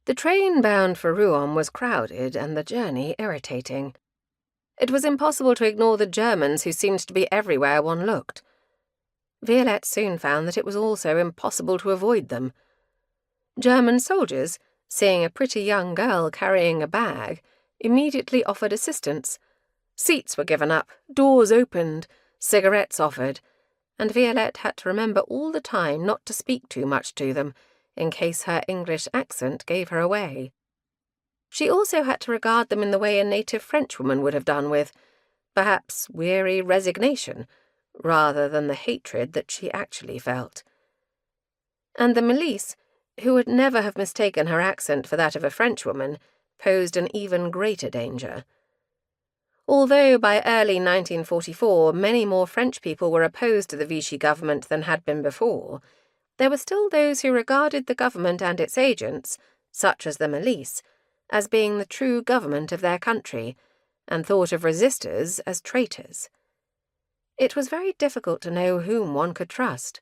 The train bound for Rouen was crowded and the journey irritating. It was impossible to ignore the Germans who seemed to be everywhere one looked. Violette soon found that it was also impossible to avoid them. German soldiers, seeing a pretty young girl carrying a bag, immediately offered assistance. Seats were given up, doors opened, cigarettes offered, and Violette had to remember all the time not to speak too much to them, in case her English accent gave her away. She also had to regard them in the way a native Frenchwoman would have done, with, perhaps, weary resignation, rather than the hatred that she actually felt. And the milice, who would never have mistaken her accent for that of a Frenchwoman, posed an even greater danger. Although by early 1944 many more French people were opposed to the Vichy government than had been before, there were still those who regarded the government and its agents, such as the milice, as being the true government of their country, and thought of resistors as traitors. It was very difficult to know whom one could trust.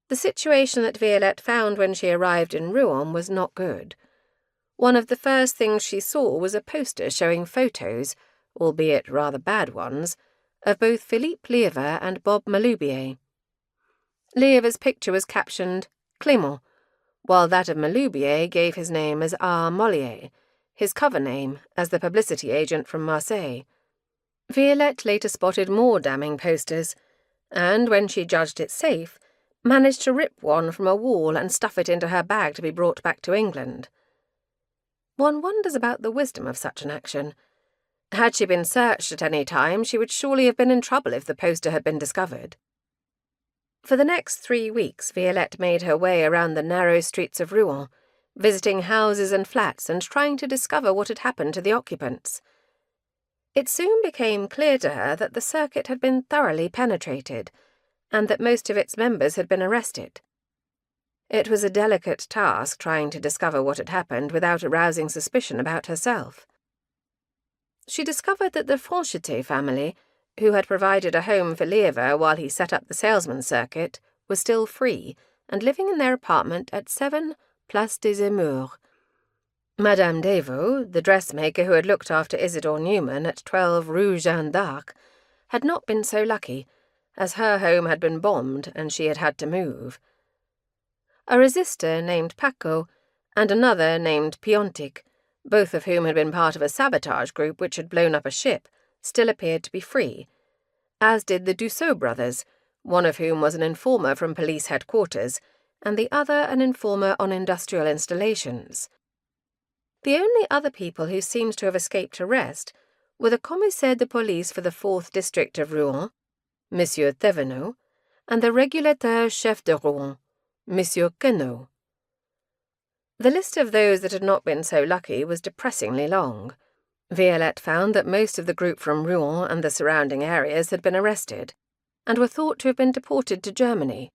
The situation that Violette found when she arrived in Rouen was not good. One of the first things she saw was a poster showing photos, albeit rather bad ones, of both Philippe Liévin and Bob Maloubier. Liévin's picture was captioned Clément, while that of Maloubier gave his name as R. Mollier, his cover name as the publicity agent from Marseille. Violette later spotted more damning posters, and, when she judged it safe, managed to rip one from a wall and stuff it into her bag to be brought back to England. One wonders about the wisdom of such an action. Had she been searched at any time, she would surely have been in trouble if the poster had been discovered. For the next 3 weeks, Violette made her way around the narrow streets of Rouen, visiting houses and flats and trying to discover what had happened to the occupants. It soon became clear to her that the circuit had been thoroughly penetrated, and that most of its members had been arrested. It was a delicate task trying to discover what had happened without arousing suspicion about herself. She discovered that the Francheté family, who had provided a home for Liévin while he set up the salesman circuit, was still free and living in their apartment at 7 Place des Émures. Madame Desvaux, the dressmaker who had looked after Isidore Newman at 12 Rue Jeanne d'Arc, had not been so lucky, as her home had been bombed and she had had to move. A resistor named Paco and another named Piontek, both of whom had been part of a sabotage group which had blown up a ship, still appeared to be free, as did the Dussault brothers, one of whom was an informer from police headquarters, and the other an informer on industrial installations. The only other people who seemed to have escaped arrest were the commissaire de police for the 4th district of Rouen, Monsieur Thévenot, and the régulateur chef de Rouen, Monsieur Queneau. The list of those that had not been so lucky was depressingly long. Violette found that most of the group from Rouen and the surrounding areas had been arrested, and were thought to have been deported to Germany.